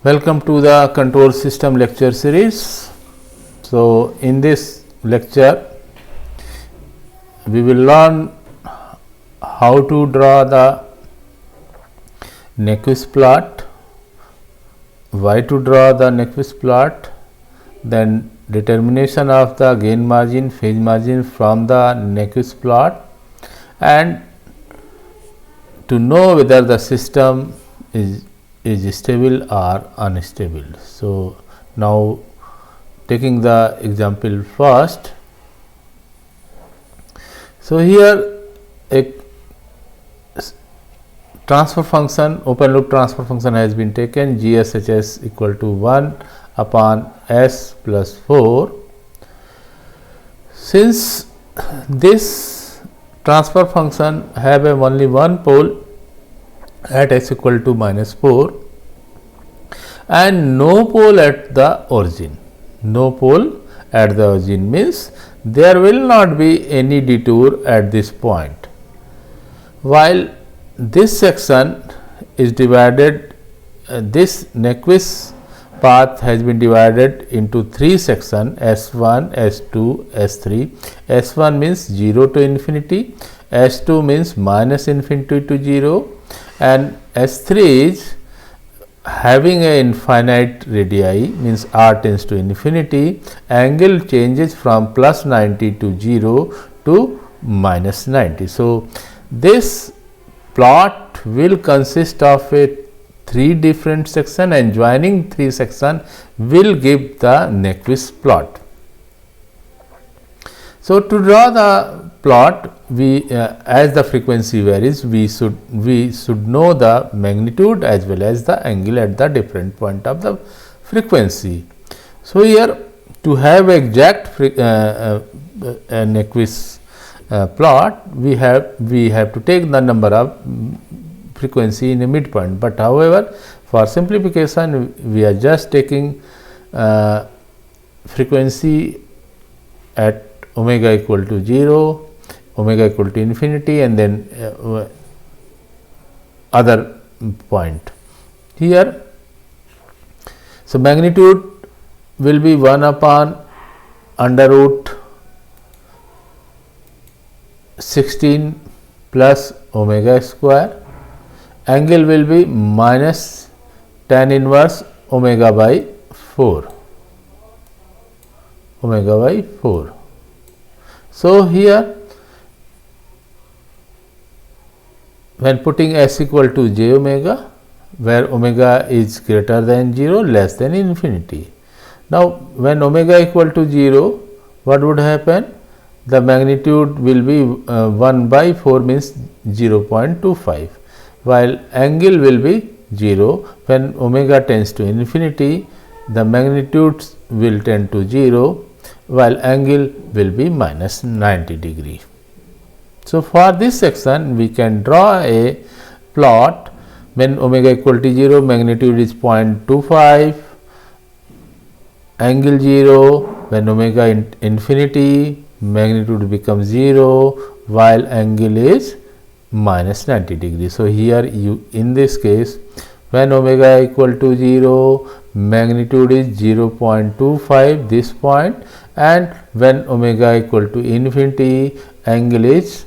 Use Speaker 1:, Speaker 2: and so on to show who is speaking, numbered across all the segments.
Speaker 1: Welcome to the control system lecture series. So, in this lecture we will learn how to draw the Nyquist plot, why to draw the Nyquist plot, then determination of the gain margin, phase margin from the Nyquist plot, and to know whether the system is stable or unstable. So, now taking the example first. So, here a transfer function, open loop transfer function has been taken, GSHS equal to 1 upon S plus 4. Since this transfer function have only one pole at S equal to minus 4 and no pole at the origin. No pole at the origin means there will not be any detour at this point. While this section is divided, this Nyquist path has been divided into three sections, S1, S2, S3. S1 means 0 to infinity, S2 means minus infinity to 0, and S3 is having a infinite radii, means r tends to infinity, angle changes from plus 90 to 0 to minus 90. So, this plot will consist of a three different section and joining three section will give the Nyquist plot. So, to draw the plot, we as the frequency varies, we should know the magnitude as well as the angle at the different point of the frequency. So, here to have exact Nyquist plot, we have to take the number of frequency in a midpoint, but however for simplification we are just taking frequency at omega equal to 0, omega equal to infinity, and then other point here. So, magnitude will be 1 upon under root 16 plus omega square, angle will be minus tan inverse omega by 4, omega by 4. So, here when putting S equal to j omega, where omega is greater than 0, less than infinity. Now, when omega equal to 0, what would happen? The magnitude will be 1 by 4 means 0.25, while angle will be 0. When omega tends to infinity, the magnitudes will tend to 0, while angle will be minus 90 degree. So, for this section we can draw a plot when omega equal to 0, magnitude is 0.25, angle 0, when omega infinity, magnitude becomes 0, while angle is minus 90 degree. So, here you in this case when omega equal to 0, magnitude is 0.25 this point, and when omega equal to infinity, angle is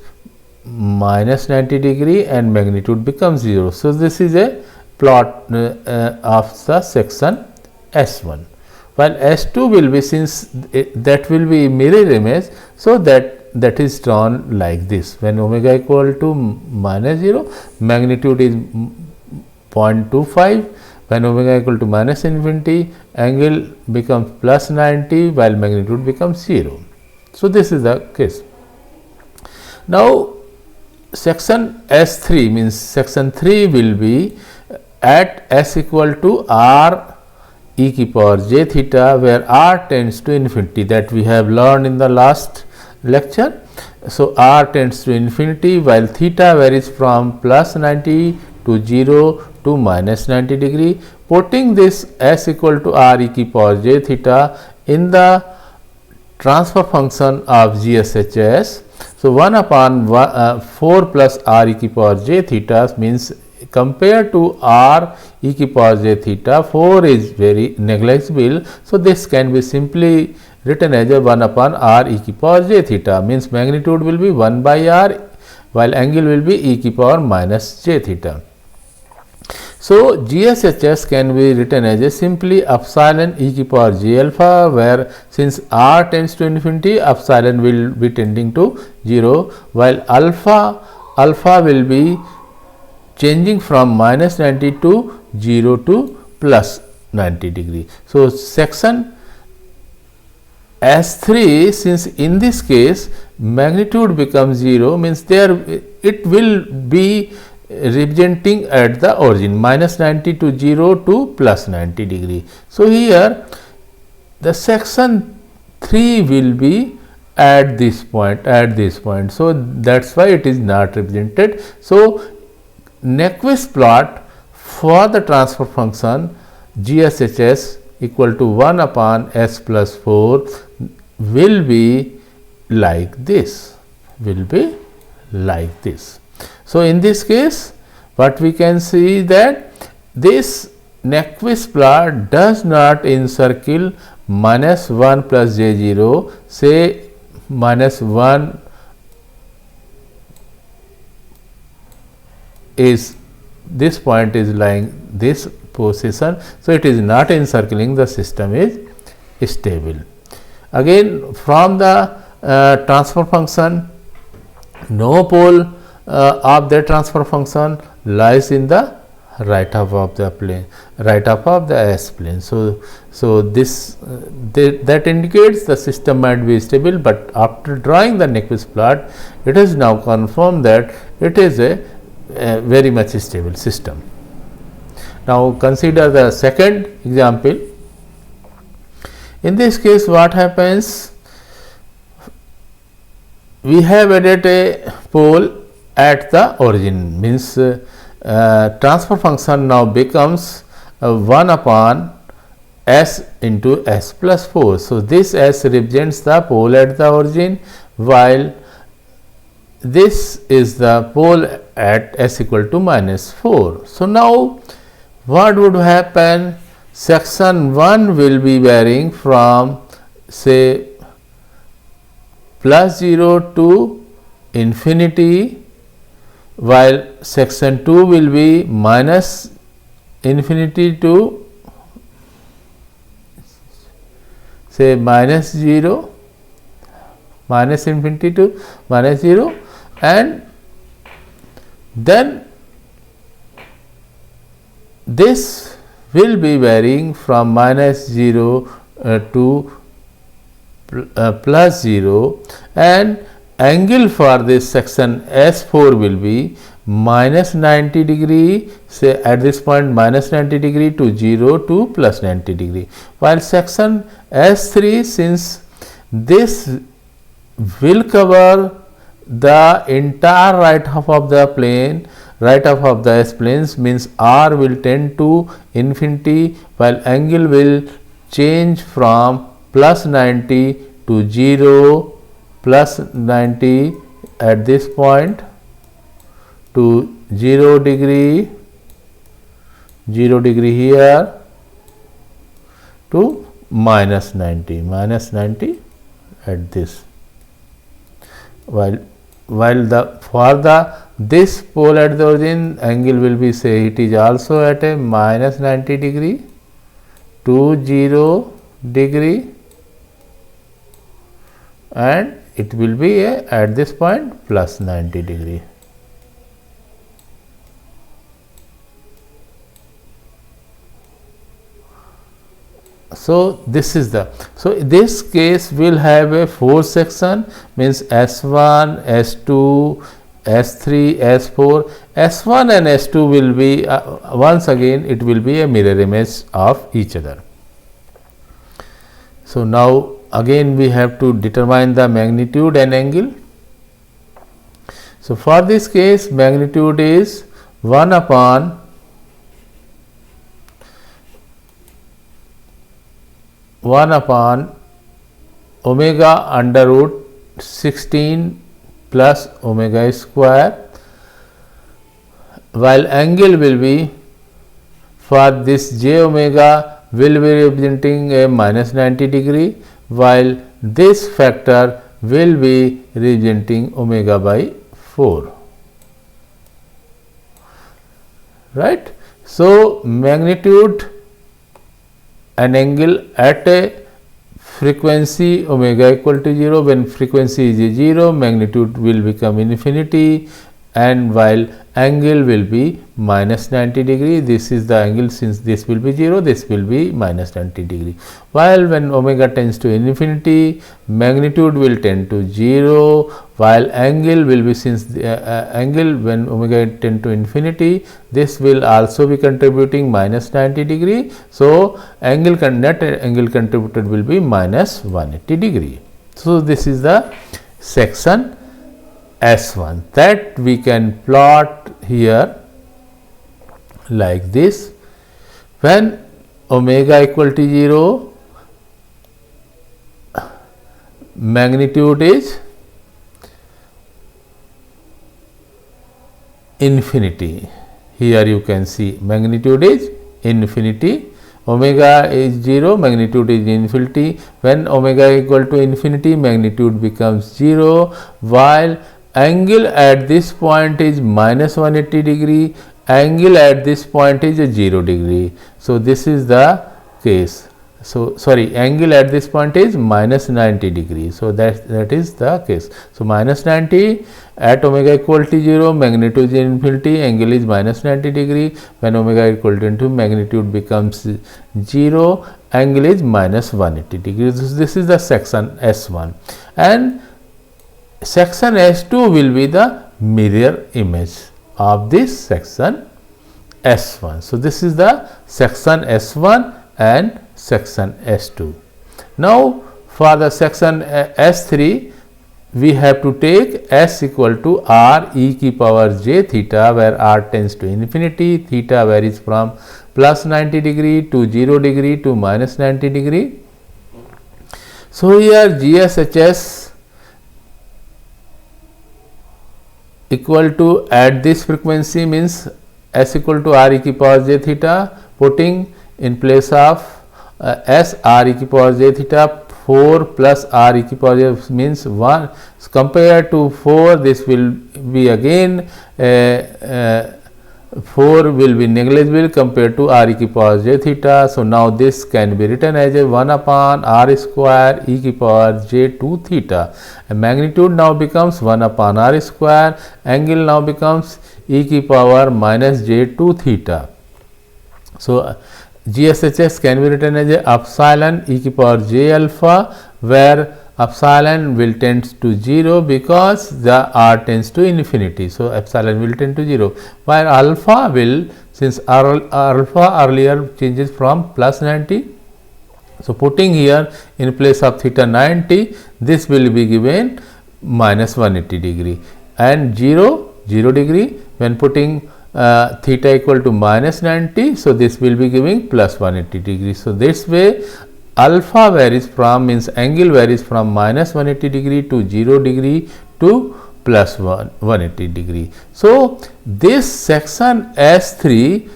Speaker 1: minus 90 degree and magnitude becomes 0. So, this is a plot of the section S1, while S2 will be, since that will be mirror image. So, that is drawn like this. When omega equal to minus 0, magnitude is 0.25, when omega equal to minus infinity, angle becomes plus 90 while magnitude becomes 0. So, this is the case. Now, section S3 means section 3 will be at S equal to r e की power j theta, where r tends to infinity, that we have learned in the last lecture. So, r tends to infinity while theta varies from plus 90 to 0 to minus 90 degree. Putting this S equal to r e की power j theta in the transfer function of GSHS. So, 1 upon 4 plus r e की power j theta means compared to r e की power j theta, 4 is very negligible. So, this can be simply written as a 1 upon r e की power j theta, means magnitude will be 1 by r while angle will be e की power minus j theta. So, GSHS can be written as a simply epsilon e की power j alpha, where since r tends to infinity, epsilon will be tending to 0, while alpha will be changing from minus 90 to 0 to plus 90 degree. So, section S3, since in this case magnitude becomes 0, means there it will be representing at the origin minus 90 to 0 to plus 90 degree. So, here the section 3 will be at this point. So, that is why it is not represented. So, Nyquist plot for the transfer function GSHS equal to 1 upon s plus 4 will be like this, So, in this case what we can see that this Nyquist plot does not encircle minus 1 plus j 0, say minus 1 is this point is lying this position. So, it is not encircling, the system is stable. Again from the transfer function, no pole of the transfer function lies in the right half of the plane, right half of the S plane. So, this that indicates the system might be stable, but after drawing the Nyquist plot, it is now confirmed that it is a very much stable system. Now, consider the second example. In this case, what happens? We have added a pole at the origin, means transfer function now becomes 1 upon s into s plus 4. So, this s represents the pole at the origin, while this is the pole at s equal to minus 4. So, now what would happen? Section 1 will be varying from say plus 0 to infinity, while section 2 will be minus infinity to say minus 0, minus infinity to minus 0, and then this will be varying from minus 0 to plus 0, and angle for this section S4 will be minus 90 degree, say at this point minus 90 degree to 0 to plus 90 degree, while section S3, since this will cover the entire right half of the plane, right half of the S planes, means r will tend to infinity, while angle will change from plus 90 to 0 plus 90 at this point to 0 degree here to minus 90 at this, while the for the this pole at the origin angle will be, say it is also at a minus 90 degree to 0 degree, and it will be a, at this point plus 90 degree. So, this is the, so this case will have a 4 section, means S1, S2, S3, S4, S1 and S2 will be once again it will be a mirror image of each other. So, now again we have to determine the magnitude and angle. So, for this case magnitude is 1 upon omega under root 16 plus omega square, while angle will be for this j omega will be representing a minus 90 degree, while this factor will be representing omega by 4, right. So, magnitude and angle at a frequency omega equal to 0, when frequency is 0, magnitude will become infinity, and while angle will be minus 90 degree. This is the angle, since this will be 0, this will be minus 90 degree. While when omega tends to infinity, magnitude will tend to 0, while angle will be, since the angle when omega tend to infinity, this will also be contributing minus 90 degree. So, net angle contributed will be minus 180 degree. So, this is the section S1 that we can plot here like this. When omega equal to 0, magnitude is infinity. Here you can see magnitude is infinity, omega is 0, magnitude is infinity. When omega equal to infinity, magnitude becomes 0, while angle at this point is minus 180 degree, angle at this point is a 0 degree. So, this is the case. So, sorry, angle at this point is minus 90 degree. So, that is the case. So, minus 90 at omega equal to 0, magnitude is infinity, angle is minus 90 degree. When omega equal to 2, magnitude becomes 0, angle is minus 180 degree. This is the section S1, and section S2 will be the mirror image of this section S1. So, this is the section S1 and section S2. Now, for the section S3, we have to take S equal to R e की power j theta, where R tends to infinity, theta varies from plus 90 degree to 0 degree to minus 90 degree. So, here GSHS equal to at this frequency means S equal to R e की power j theta, putting in place of S R e की power j theta, 4 plus R e की power j means 1. Compared to 4, this will be again 4 will be negligible compared to R e की power j theta. So, now this can be written as a 1 upon R square e की power j 2 theta. And magnitude now becomes 1 upon R square, angle now becomes e की power minus j 2 theta. So, GSHS can be written as a epsilon e की power j alpha, where epsilon will tend to 0 because the R tends to infinity. So, epsilon will tend to 0, while alpha will, since alpha earlier changes from plus 90. So, putting here in place of theta 90, this will be given minus 180 degree, and 0 degree when putting theta equal to minus 90. So, this will be giving plus 180 degree. So, this way alpha varies from, means angle varies from minus 180 degree to 0 degree to plus 180 degree. So, this section S3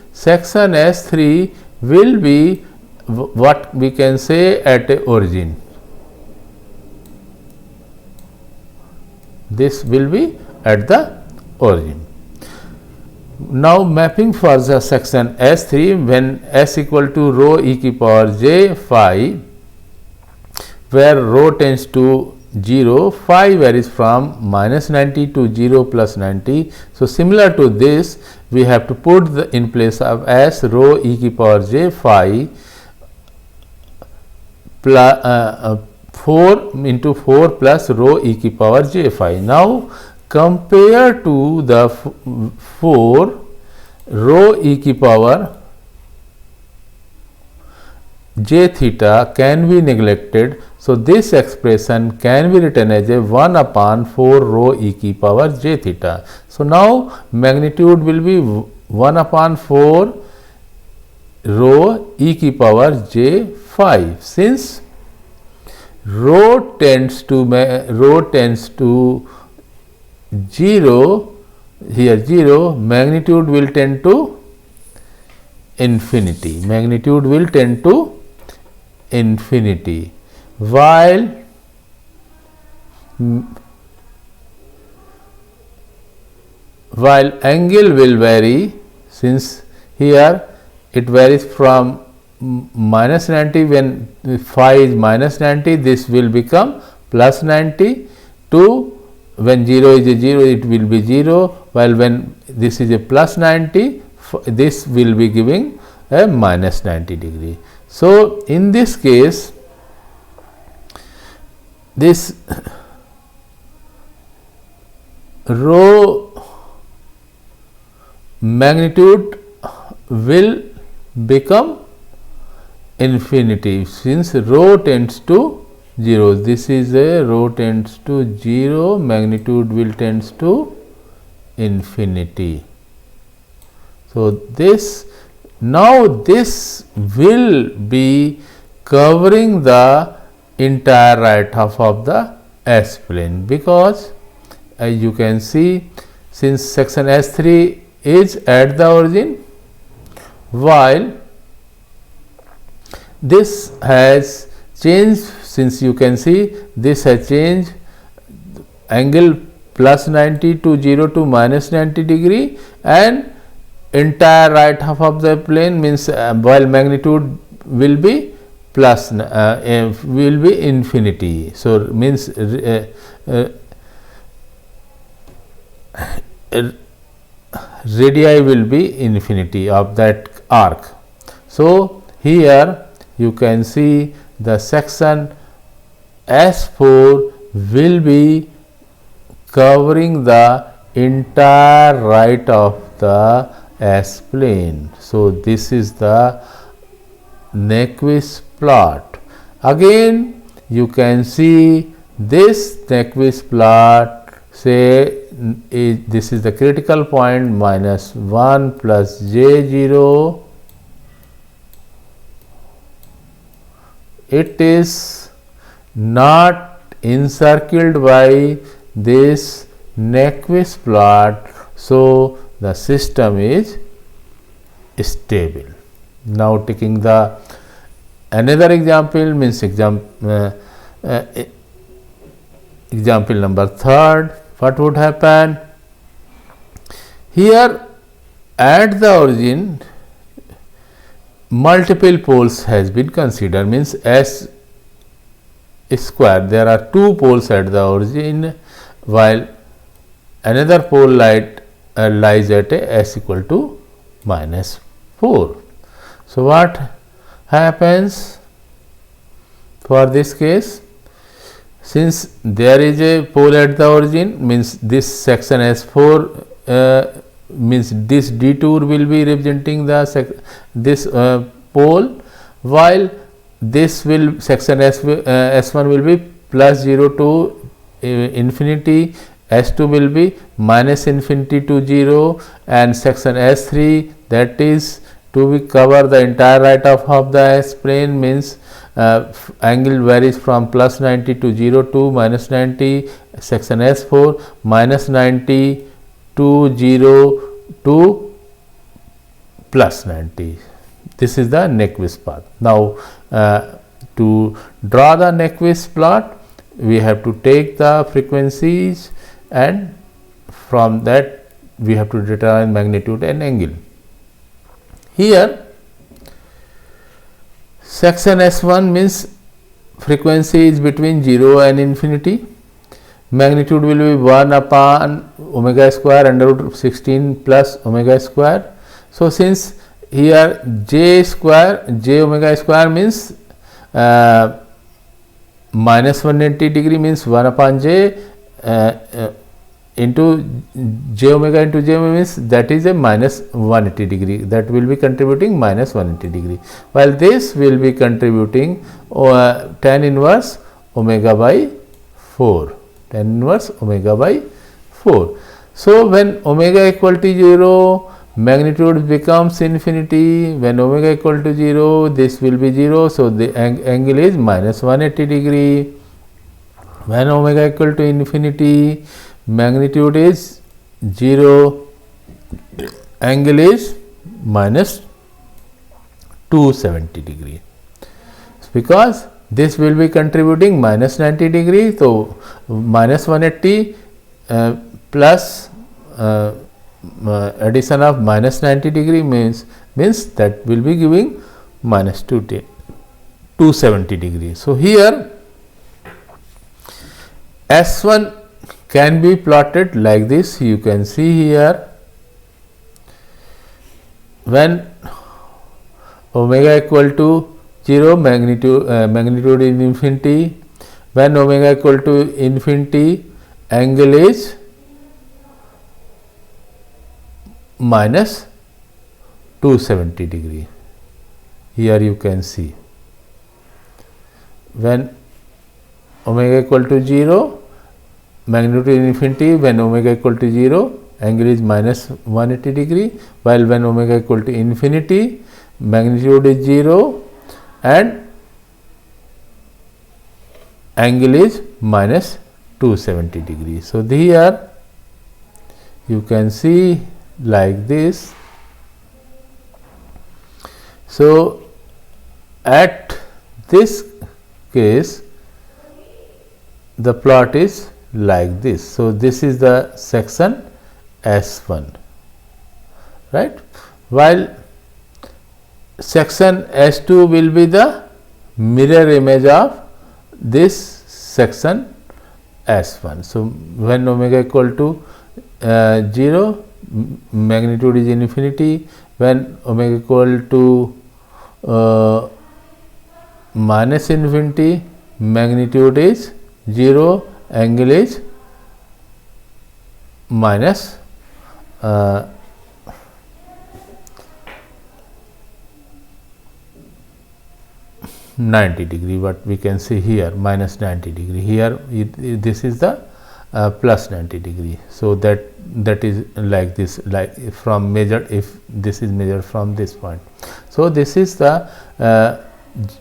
Speaker 1: will be what we can say at a origin. This will be at the origin. Now, mapping for the section S3, when S equal to rho e की power j phi, where rho tends to 0, phi varies from minus 90 to 0 plus 90. So, similar to this, we have to put in place of S rho e की power j phi plus 4 into 4 plus rho e की power j phi. Now, compare to the 4 rho e की power j theta can be neglected. So, this expression can be written as a 1 upon 4 rho e की power j theta. So, now magnitude will be 1 upon 4 rho e की power j phi. Since rho tends to 0, here 0, magnitude will tend to infinity, magnitude will tend to infinity, while angle will vary, since here it varies from minus 90, when phi is minus 90 this will become plus 90, to when 0 is a 0 it will be 0, while when this is a plus 90 this will be giving a minus 90 degree. So, in this case this rho magnitude will become infinity, since rho tends to 0. This is a rho tends to 0, magnitude will tends to infinity. So, this now this will be covering the entire right half of the S plane, because as you can see, since section S3 is at the origin, while this has changed, since you can see this has changed angle plus 90 to 0 to minus 90 degree, and entire right half of the plane means while magnitude will be plus will be infinity. So, means radii will be infinity of that arc. So, here you can see the section S4 will be covering the entire right of the S plane. So, this is the Nyquist plot. Again you can see this Nyquist plot, say this is the critical point minus 1 plus j 0. It is not encircled by this Nyquist plot. So, the system is stable. Now, taking the another example, means example number 3, what would happen? Here at the origin multiple poles has been considered, means S square, there are 2 poles at the origin, while another pole lies at a S equal to minus 4. So, what happens for this case? Since there is a pole at the origin, means this section S4 means this detour will be representing the this pole, while this will section S1 will be plus 0 to infinity, S2 will be minus infinity to 0, and section S3, that is to be cover the entire right of the S plane, means angle varies from plus 90 to 0 to minus 90, section S4 minus 90 to 0 to plus 90. This is the Nyquist path. Now, to draw the Nyquist plot, we have to take the frequencies, and from that we have to determine magnitude and angle. Here section S1 means frequency is between 0 and infinity, magnitude will be 1 upon omega square under root 16 plus omega square. So, since here j omega square means minus 180 degree, means 1 upon j into j omega into j omega, means that is a minus 180 degree, that will be contributing minus 180 degree, while this will be contributing tan inverse omega by 4, tan inverse omega by 4. So, when omega equal to 0, magnitude becomes infinity, when omega equal to 0, this will be 0. So, the angle is minus 180 degree. When omega equal to infinity, magnitude is 0 angle is minus 270 degree, because this will be contributing minus 90 degree. So, minus 180 plus addition of minus 90 degree means that will be giving minus 270 degree. So, here S1 can be plotted like this. You can see here, when omega equal to 0, magnitude is infinity. When omega equal to infinity, angle is minus 270 degree. Here you can see, when omega equal to 0, magnitude is infinity. When omega equal to 0, angle is minus 180 degree, while when omega equal to infinity, magnitude is 0 and angle is minus 270 degree. So, here you can see like this. So, at this case, the plot is like this. So, this is the section S1, right, while section S2 will be the mirror image of this section S1. So, when omega equal to 0, magnitude is infinity. When omega equal to minus infinity, magnitude is 0, angle is minus 90 degree. What we can see here, minus 90 degree. Here this is the plus 90 degree. So, that is like this, like from measured, if this is measured from this point. So, this is the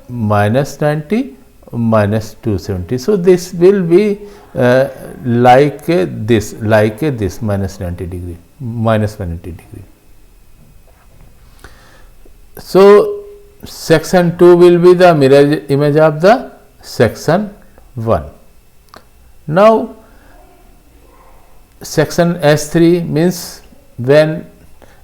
Speaker 1: minus 90 minus 270. So, this will be like this minus 90 degree, minus 180 degree. So, section 2 will be the mirror image of the section 1. Now, section S3 means when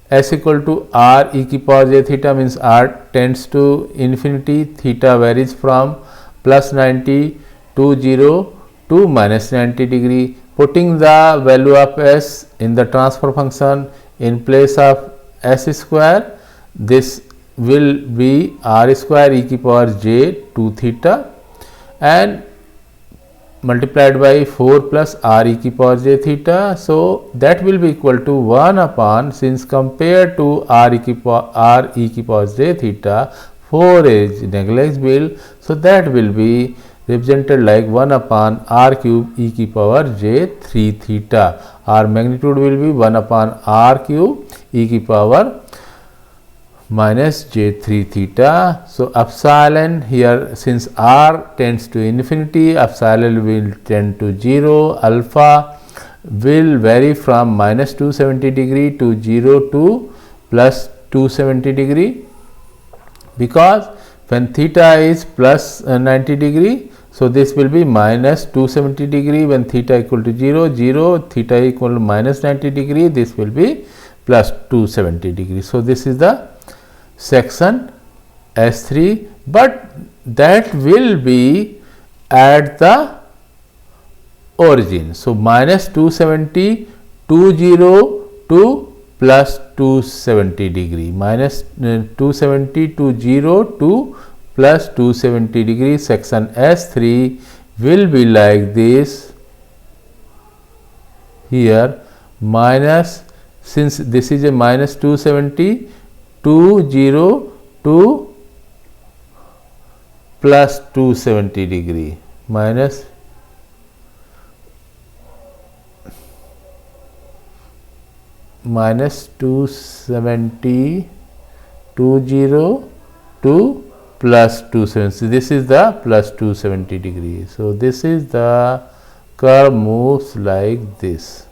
Speaker 1: S equal to r e की power j theta, means r tends to infinity, theta varies from plus 90 to 0 to minus 90 degree. Putting the value of s in the transfer function in place of s square, this will be r square e की power j 2 theta and multiplied by 4 plus r e की power j theta. So, that will be equal to 1 upon, since compared to r e की power j theta, 4 is negligible. So, that will be represented like 1 upon r cube e की power j 3 theta. Our magnitude will be 1 upon r cube e की power minus j 3 theta. So, epsilon here, since r tends to infinity, epsilon will tend to 0, alpha will vary from minus 270 degree to 0 to plus 270 degree, because when theta is plus 90 degree. So, this will be minus 270 degree when theta equal to 0, 0, theta equal to minus 90 degree, this will be plus 270 degree. So, this is the section S3, but that will be at the origin. So, minus 270 to 0 to plus 270 degree, minus 270 to 0 to plus 270 degree. Section S3 will be like this. Here minus, since this is a minus 270 to 0 to plus 270 degree, minus minus 270 to 0 to plus 270. This is the plus 270 degree. So, this is the curve moves like this.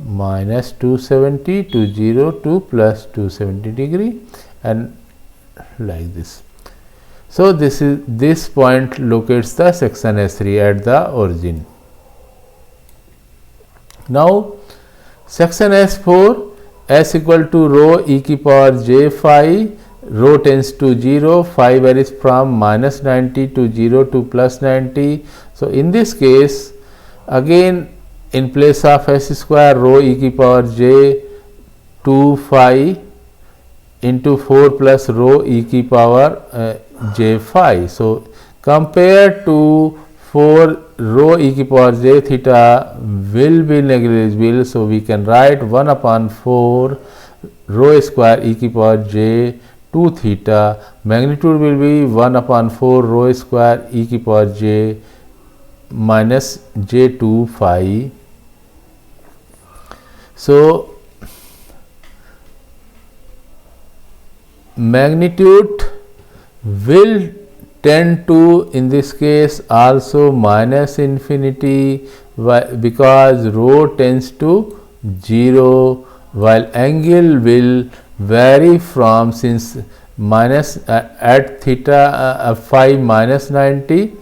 Speaker 1: minus 270 to 0 to plus 270 degree and like this. So, this point locates the section S3 at the origin. Now, section S4, S equal to rho e की power j phi, rho tends to 0, phi varies from minus 90 to 0 to plus 90. So, in this case again in place of S square, rho e की power j 2 phi into 4 plus rho e की power j phi. So, compared to 4, rho e की power j theta will be negligible. So, we can write 1 upon 4 rho square e की power j 2 theta, magnitude will be 1 upon 4 rho square e की power j minus j 2 phi. So, magnitude will tend to in this case also minus infinity, because rho tends to 0, while angle will vary from, since minus at theta phi minus 90,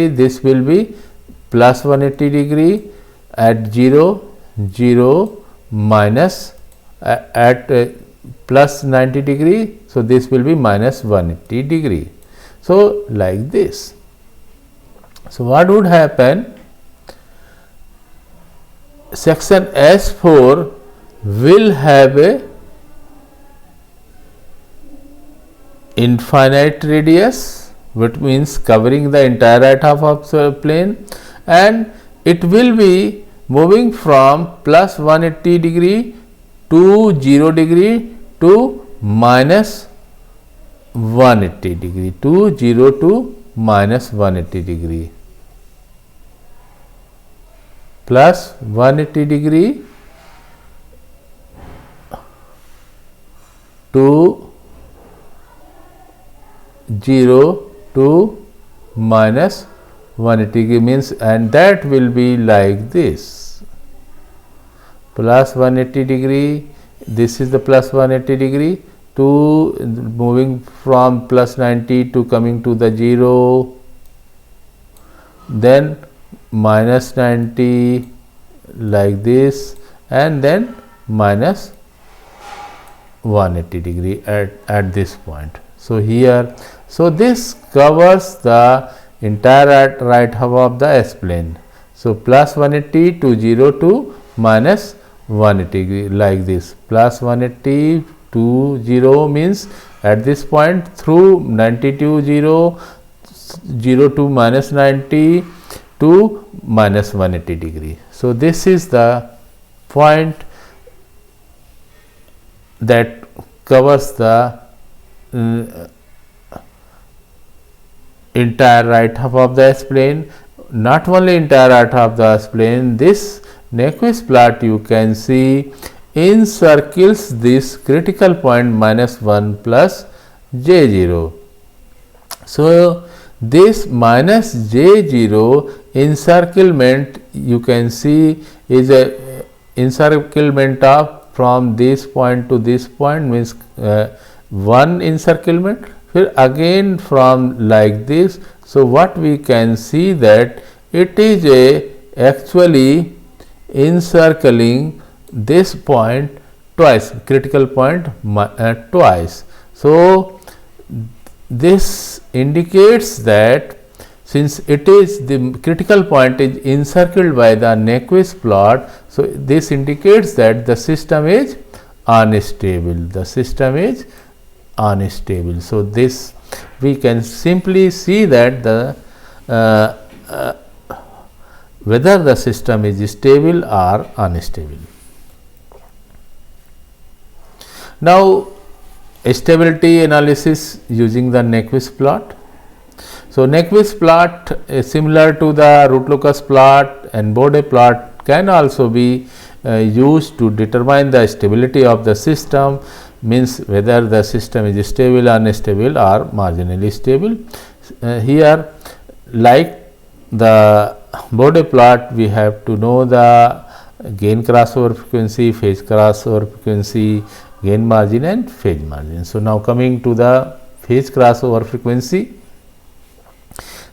Speaker 1: this will be plus 180 degree, at 0 minus at plus 90 degree. So, this will be minus 180 degree. So, like this. So, what would happen? Section S4 will have a infinite radius, which means covering the entire right half of the plane, and it will be moving from plus 180 degree to 0 degree to minus 180 degree, to 0 to minus 180 degree, plus 180 degree to 0 to minus 180 degree means, and that will be like this, plus 180 degree, this is the plus 180 degree, to moving from plus 90 to coming to the 0, then minus 90 like this, and then minus 180 degree at this point. So, here, so this covers the entire right half of the S plane. So, plus 180 to 0 to minus 180 degree like this, plus 180 to 0 means at this point through 90 to 0, 0 to minus 90 to minus 180 degree. So, this is the point that covers the entire right half of the S plane. Not only entire right half of the S plane, this Nyquist plot you can see encircles this critical point minus 1 plus j 0. So, this minus j 0 encirclement you can see is a encirclement of from this point to this point, means one encirclement, again from like this. So, what we can see that it is a actually encircling this point twice, critical point twice. So, this indicates that since it is the critical point is encircled by the Nyquist plot, so this indicates that the system is unstable. The system is unstable. So, this we can simply see that the whether the system is stable or unstable. Now, stability analysis using the Nyquist plot. So, Nyquist plot is similar to the Routh-Lucas plot and Bode plot can also be used to determine the stability of the system, means whether the system is stable, unstable or marginally stable. Here, like the Bode plot, we have to know the gain crossover frequency, phase crossover frequency, gain margin and phase margin. So, now coming to the phase crossover frequency.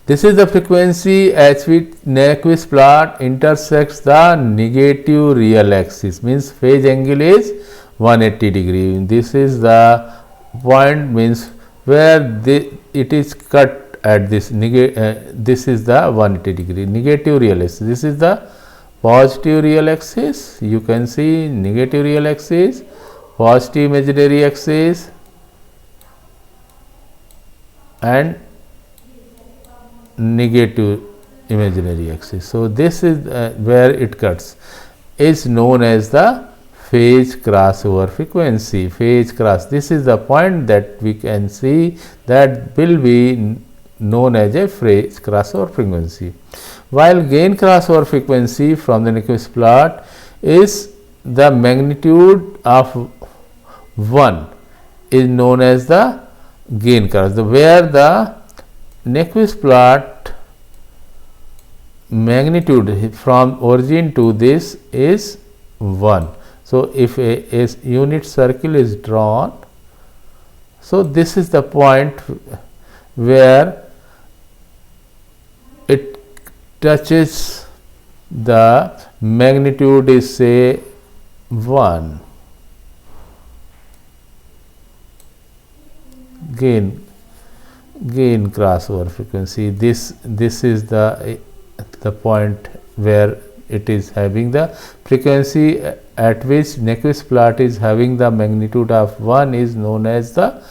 Speaker 1: This is the frequency at which Nyquist plot intersects the negative real axis, means phase angle is 180 degree. This is the point, means where it is cut at this this is the 180 degree negative real axis. This is the positive real axis. You can see negative real axis, positive imaginary axis and negative imaginary axis. So, this is where it cuts, is known as the phase crossover frequency. Phase cross, this is the point that we can see that will be known as a phase crossover frequency. While gain crossover frequency from the Nyquist plot is the magnitude of 1 is known as the gain cross, where the Nyquist plot magnitude from origin to this is 1. So, if a unit circle is drawn, so this is the point where it touches the magnitude is say 1. Gain crossover frequency, this is the point where it is having the frequency at which Nyquist plot is having the magnitude of 1 is known as the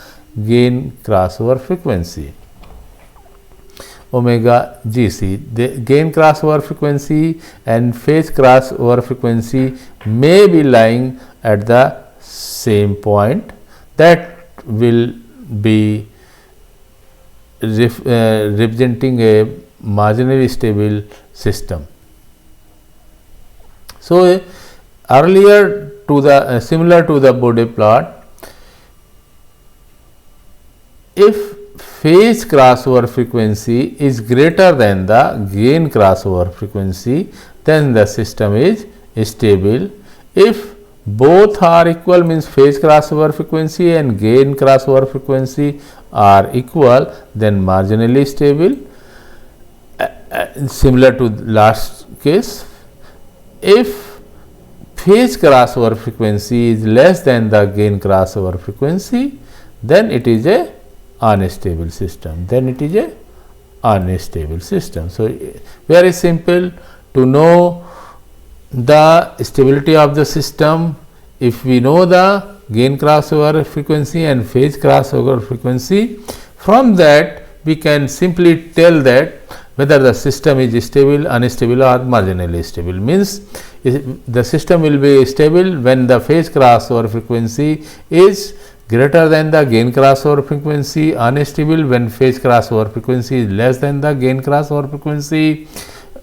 Speaker 1: gain crossover frequency. Omega GC, the gain crossover frequency and phase crossover frequency may be lying at the same point, that will be representing a marginally stable system. So, earlier to the similar to the Bode plot, if phase crossover frequency is greater than the gain crossover frequency, then the system is stable. If both are equal, means phase crossover frequency and gain crossover frequency are equal, then marginally stable. Similar to last case, if phase crossover frequency is less than the gain crossover frequency, then it is a unstable system. So, very simple to know the stability of the system. If we know the gain crossover frequency and phase crossover frequency, from that we can simply tell that whether the system is stable, unstable or marginally stable. Means the system will be stable when the phase crossover frequency is greater than the gain crossover frequency, unstable when phase crossover frequency is less than the gain crossover frequency,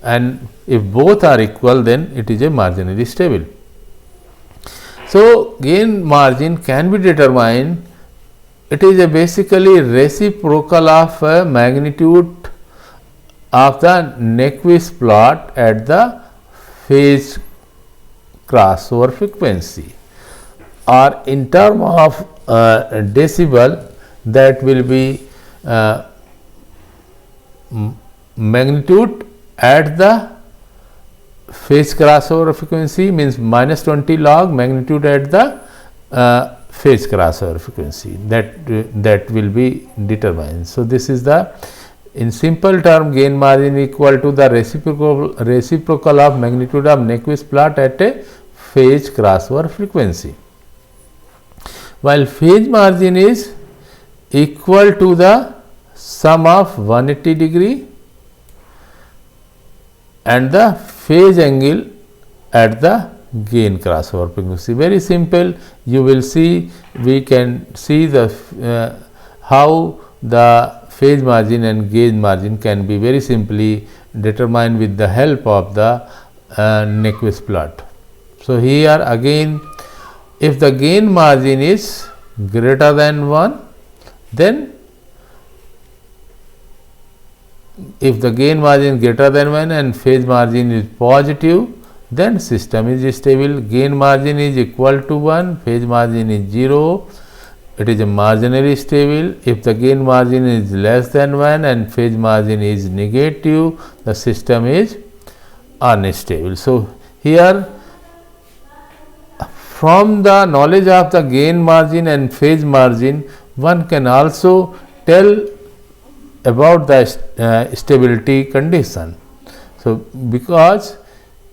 Speaker 1: and if both are equal, then it is a marginally stable. So, gain margin can be determined. It is a basically reciprocal of magnitude of the Nyquist plot at the phase crossover frequency, or in term of decibel, that will be magnitude at the phase crossover frequency, means minus 20 log magnitude at the phase crossover frequency, that will be determined. So, this is the, in simple term, gain margin equal to the reciprocal of magnitude of Nyquist plot at a phase crossover frequency, while phase margin is equal to the sum of 180 degree and the phase angle at the gain crossover frequency. Very simple. You will see, we can see the how the phase margin and gain margin can be very simply determined with the help of the Nyquist plot. So, here again, if the gain margin is greater than 1, then if the gain margin greater than 1 and phase margin is positive, then system is stable. Gain margin is equal to 1, phase margin is 0, it is marginally stable. If the gain margin is less than 1 and phase margin is negative, the system is unstable. So, here from the knowledge of the gain margin and phase margin, one can also tell about the stability condition. So, because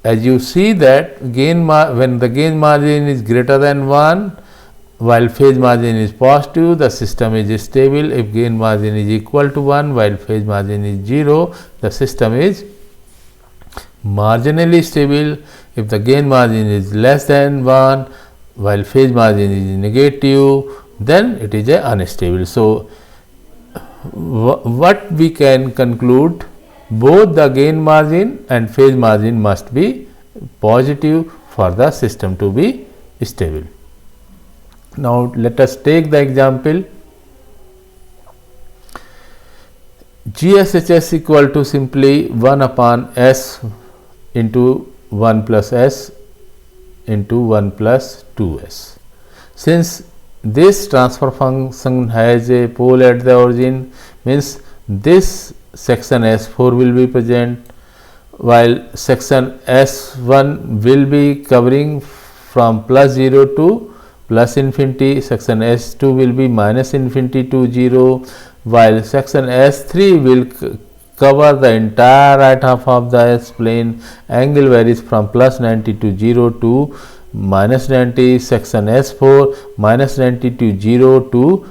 Speaker 1: as you see that when the gain margin is greater than 1 while phase margin is positive, the system is stable. If gain margin is equal to 1 while phase margin is 0, the system is marginally stable. If the gain margin is less than 1 while phase margin is negative, then it is unstable. So, what we can conclude, both the gain margin and phase margin must be positive for the system to be stable. Now, let us take the example. GSHS equal to simply 1 upon S into 1 plus S into 1 plus 2S. Since this transfer function has a pole at the origin, means this section S4 will be present, while section S1 will be covering from plus 0 to plus infinity, section S2 will be minus infinity to 0, while section S3 will cover the entire right half of the S plane. Angle varies from plus 90 to 0 to minus 90, section S4 minus 90 to 0 to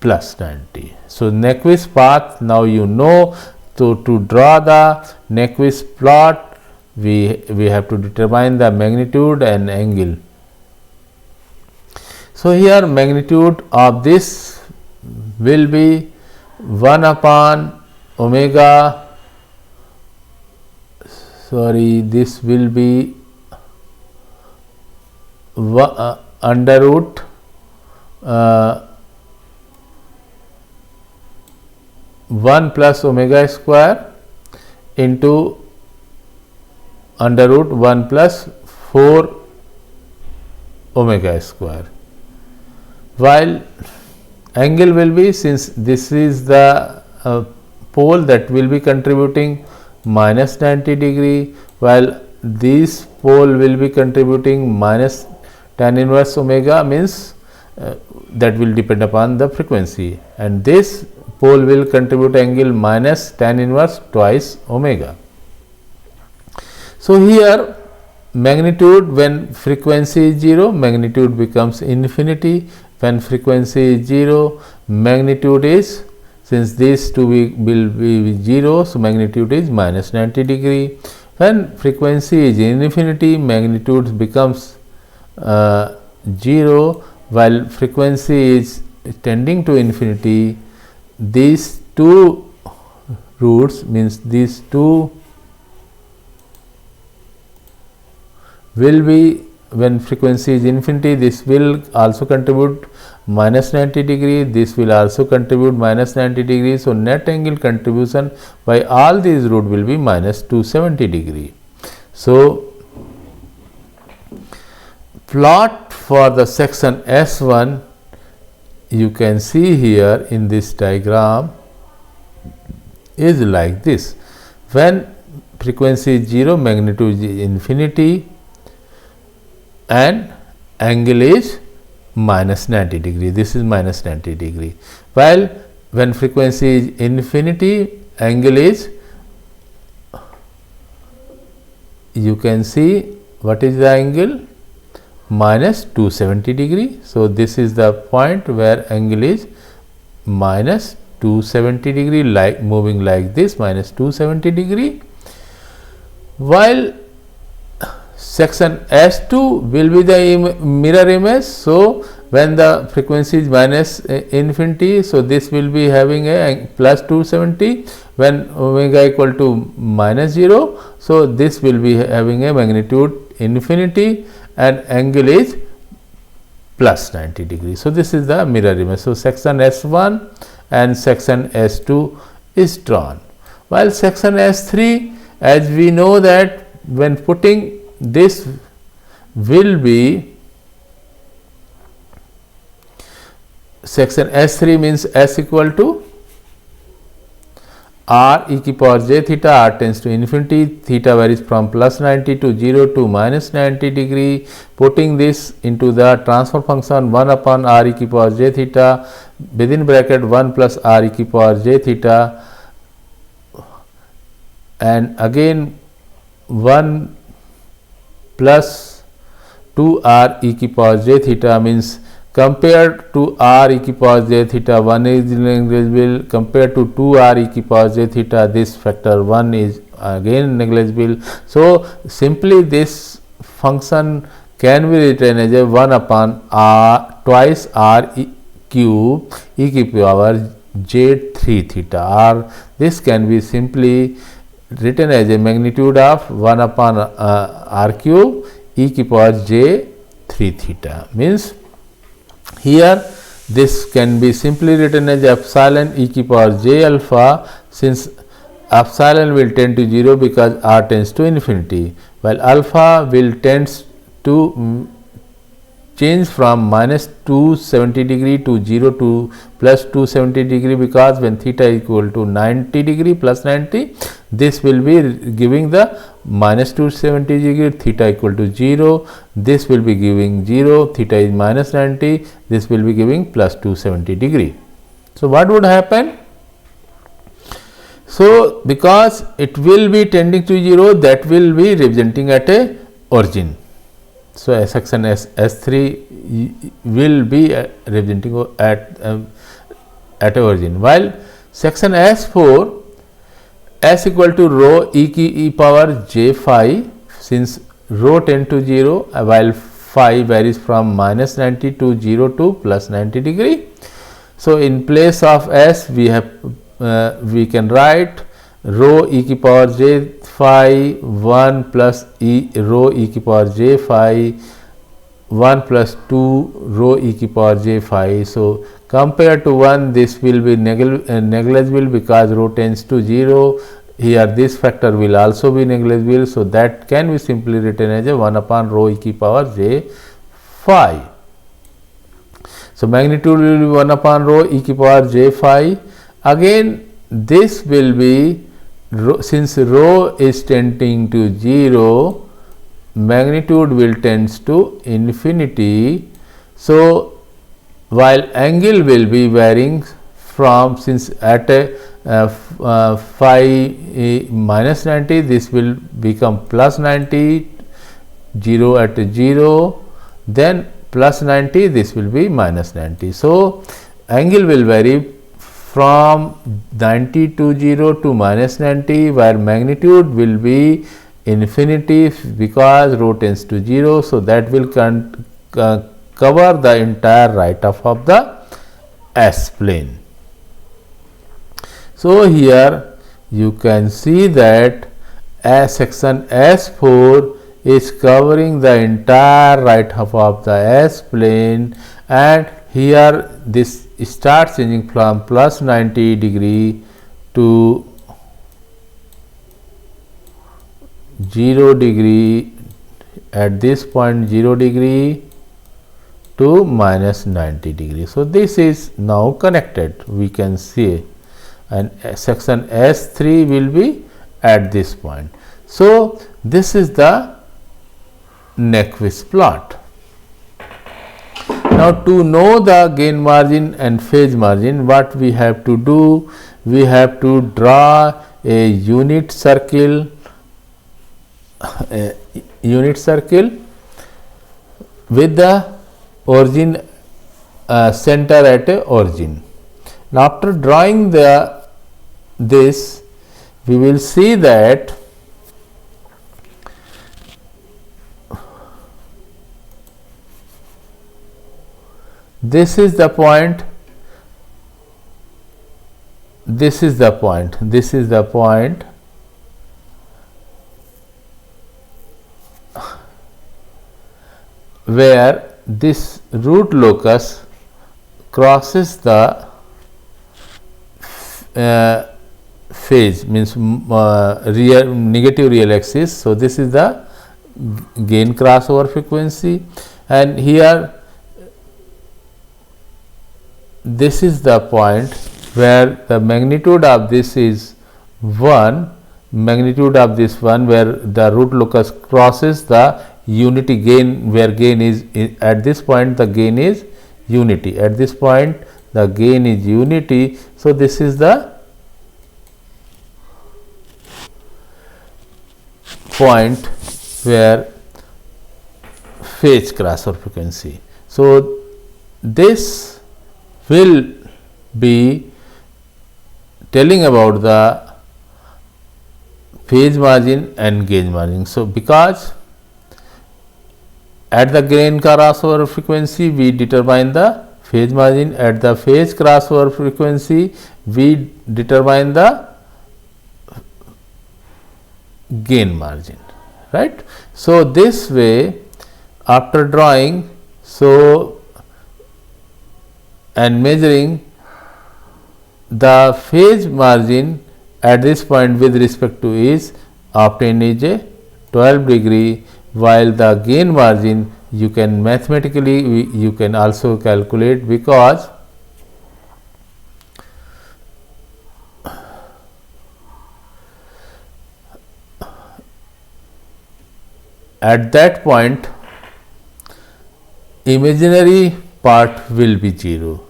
Speaker 1: plus 90. So, Nyquist path, now you know. So, to draw the Nyquist plot, we have to determine the magnitude and angle. So, here magnitude of this will be 1 upon omega, this will be under root one plus omega square into under root 1 plus 4 omega square, while angle will be, since this is the pole that will be contributing minus 90 degree, while this pole will be contributing minus tan inverse omega, means that will depend upon the frequency, and this pole will contribute angle minus tan inverse twice omega. So, here magnitude, when frequency is 0, magnitude becomes infinity. When frequency is 0, magnitude is, since these two will be 0, so magnitude is minus 90 degree. When frequency is infinity, magnitude becomes 0, while frequency is tending to infinity. These two roots, means these two will be, when frequency is infinity, this will also contribute minus 90 degree, this will also contribute minus 90 degree. So, net angle contribution by all these roots will be minus 270 degree. So, plot for the section S1, you can see here in this diagram, is like this. When frequency is 0, magnitude is infinity and angle is minus 90 degree, this is minus 90 degree, while when frequency is infinity, angle is, you can see what is the angle, minus 270 degree. So, this is the point where angle is minus 270 degree, like moving like this, minus 270 degree, while section S2 will be the mirror image. So, when the frequency is minus infinity, so this will be having a plus 270, when omega equal to minus 0, so this will be having a magnitude infinity and angle is plus 90 degree. So, this is the mirror image. So, section S1 and section S2 is drawn, while section S3, as we know that when putting this will be section S3 means S equal to r e की power j theta, r tends to infinity, theta varies from plus 90 to 0 to minus 90 degree. Putting this into the transfer function 1 upon r e की power j theta within bracket 1 plus r e की power j theta, and again 1 plus 2 r e की power j theta means compared to r e की power j theta 1 is negligible, compared to 2 r e की power j theta this factor 1 is again negligible. So simply this function can be written as a 1 upon r twice r e cube e की power j 3 theta, or this can be simply written as a magnitude of 1 upon r cube e की power j 3 theta. Means here this can be simply written as epsilon e की power j alpha, since epsilon will tend to 0 because r tends to infinity, while alpha will tends to change from minus 270 degree to 0 to plus 270 degree, because when theta is equal to 90 degree plus 90, this will be giving the minus 270 degree, theta equal to 0, this will be giving 0, theta is minus 90, this will be giving plus 270 degree. So what would happen? So because it will be tending to 0, that will be representing at a origin. So section S3 will be representing at a origin, while section S4 S equal to rho e की e power j phi, since rho tend to 0 while phi varies from minus 90 to 0 to plus 90 degree. So in place of S we have we can write rho e की power j phi 1 plus e rho e की power j phi 1 plus 2 rho e की power j phi. So compared to 1, this will be negligible because rho tends to 0. Here this factor will also be negligible, so that can be simply written as a 1 upon rho e की power j phi. So magnitude will be 1 upon rho e की power j phi. Again this will be since rho is tending to 0, magnitude will tends to infinity. So while angle will be varying from, since at a phi minus 90, this will become plus 90, 0 at 0, then plus 90, this will be minus 90. So angle will vary from 90 to 0 to minus 90, where magnitude will be infinity because rho tends to 0. So that will cover the entire right half of the S plane. So here you can see that section S4 is covering the entire right half of the S plane, and here this starts changing from plus 90 degree to 0 degree, at this point 0 degree to minus 90 degree. So this is now connected, we can see, and section S3 will be at this point. So this is the Nyquist plot. Now to know the gain margin and phase margin, what we have to do? We have to draw a unit circle with the origin center at a origin. Now after drawing this, we will see that this is the point, this is the point, this is the point where this root locus crosses the phase, means negative real axis. So this is the gain crossover frequency, and here this is the point where the magnitude of this is 1, magnitude of this 1 where the root locus crosses the unity gain, where gain is at this point the gain is unity, at this point the gain is unity. So, this is the point where phase crossover frequency. So, this will be telling about the phase margin and gauge margin. So, because at the gain crossover frequency we determine the phase margin, at the phase crossover frequency we determine the gain margin, right. So, this way after drawing, so and measuring the phase margin at this point with respect to is obtained is a 12 degree, while the gain margin you can mathematically you can also calculate, because at that point imaginary part will be 0,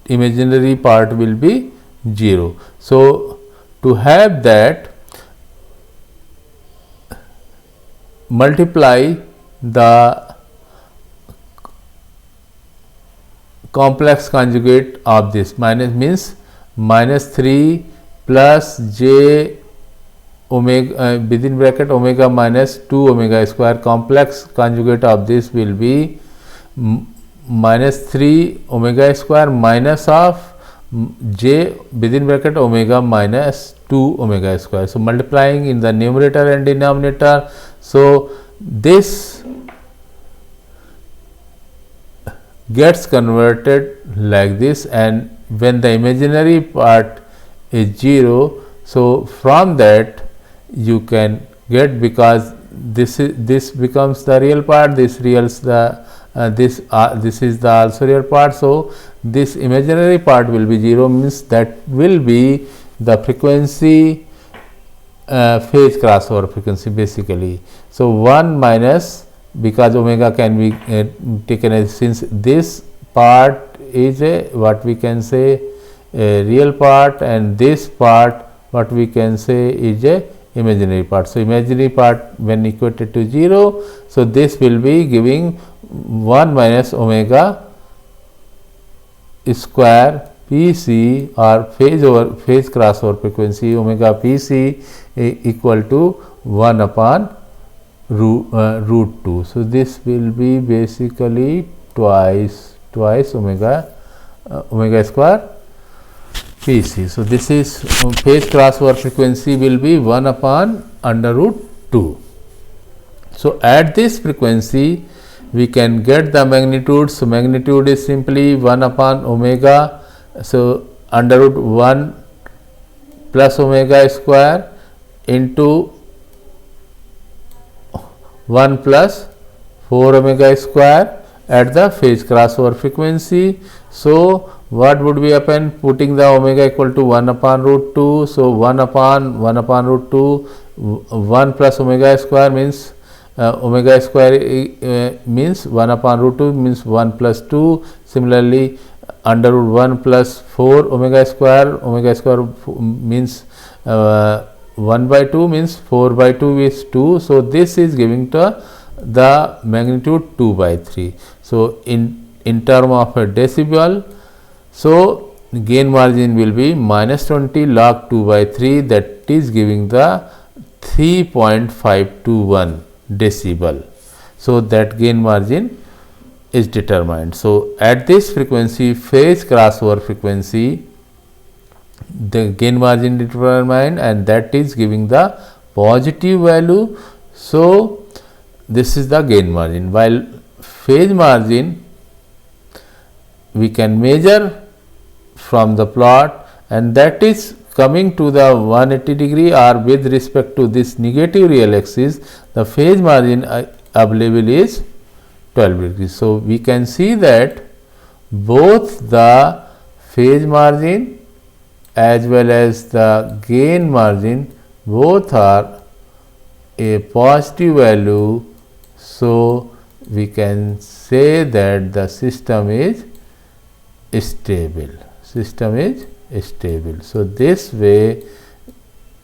Speaker 1: imaginary part will be 0. So, to have that, multiply the complex conjugate of this, minus means minus 3 plus j omega within bracket omega minus 2 omega square, complex conjugate of this will be minus 3 omega square minus of j within bracket omega minus 2 omega square. So, multiplying in the numerator and denominator. So, this gets converted like this, and when the imaginary part is 0, so from that you can get, because this becomes the real part, this reals the this is the also real part. So, this imaginary part will be 0, means that will be the frequency phase crossover frequency basically. So, 1 minus, because omega can be taken as, since this part is a what we can say a real part, and this part what we can say is a imaginary part. So, imaginary part when equated to 0, so this will be giving 1 minus omega square Pc, or phase crossover frequency omega Pc equal to 1 upon root 2. So, this will be basically twice omega square Pc. So, this is phase crossover frequency will be 1 upon under root 2. So, at this frequency we can get the magnitude. So, magnitude is simply 1 upon omega. So, under root 1 plus omega square into 1 plus 4 omega square at the phase crossover frequency. So, what would be happen, putting the omega equal to 1 upon root 2. So, 1 upon root 2, 1 plus omega square means omega square means 1 upon root 2 means 1 plus 2. Similarly, under root 1 plus 4 omega square means 1 by 2 means 4 by 2 is 2. So, this is giving to the magnitude 2 by 3. So, in term of a decibel, so gain margin will be minus 20 log 2 by 3, that is giving the 3.521 decibel. So, that gain margin is determined. So, at this frequency, phase crossover frequency, the gain margin determined, and that is giving the positive value. So, this is the gain margin, while phase margin we can measure from the plot, and that is coming to the 180 degree or with respect to this negative real axis, the phase margin available is 12 degrees. So, we can see that both the phase margin as well as the gain margin both are a positive value. So, we can say that the system is stable. So, this way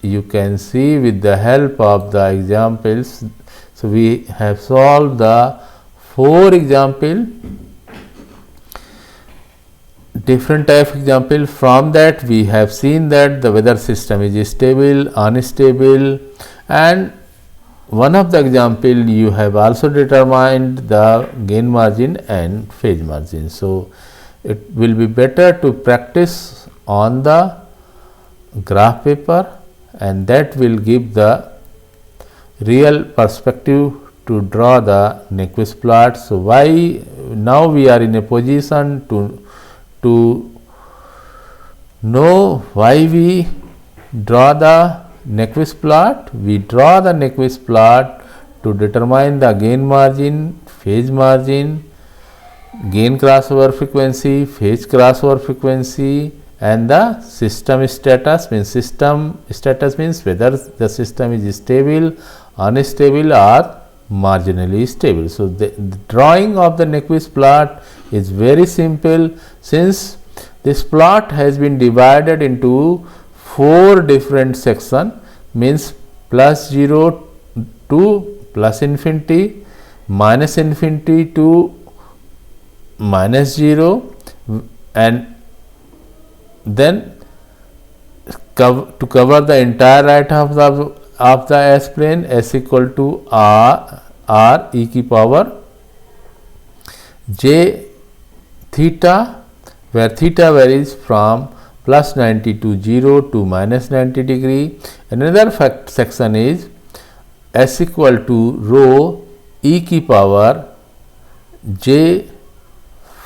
Speaker 1: you can see with the help of the examples. So, we have solved the 4 example, different type of example. From that we have seen that the weather system is stable, unstable, and one of the example you have also determined the gain margin and phase margin. So, it will be better to practice on the graph paper, and that will give the real perspective to draw the Nyquist plot. So, why now we are in a position to know why we draw the Nyquist plot. We draw the Nyquist plot to determine the gain margin, phase margin, gain crossover frequency, phase crossover frequency, and the system status. System status means whether the system is stable, unstable, or marginally stable. So, the drawing of the Nyquist plot is very simple, since this plot has been divided into 4 different sections, means plus 0 to plus infinity, minus infinity to minus 0, and then to cover the entire right half of the S plane, S equal to r e की power j theta, where theta varies from plus 90 to 0 to minus 90 degree. Another section is S equal to rho e की power j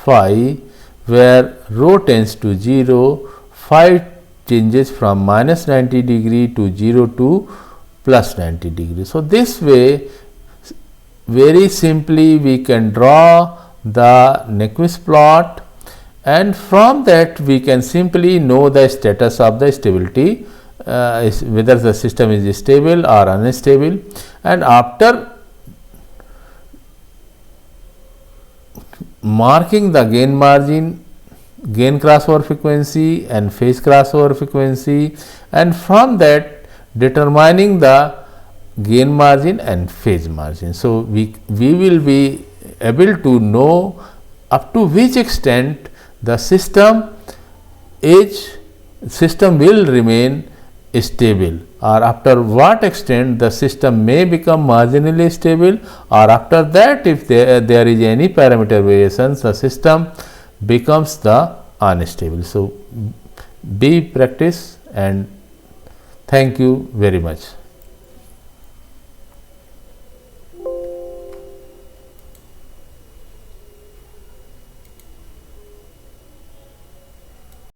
Speaker 1: phi, where rho tends to 0, phi changes from minus 90 degree to 0 to plus 90 degree. So, this way very simply we can draw the Nyquist plot, and from that we can simply know the status of the stability, whether the system is stable or unstable. And after marking the gain margin, gain crossover frequency and phase crossover frequency, and from that determining the gain margin and phase margin. So, we will be able to know up to which extent the system will remain stable, or after what extent the system may become marginally stable, or after that if there is any parameter variations, the system becomes the unstable. So, be practice, and thank you very much.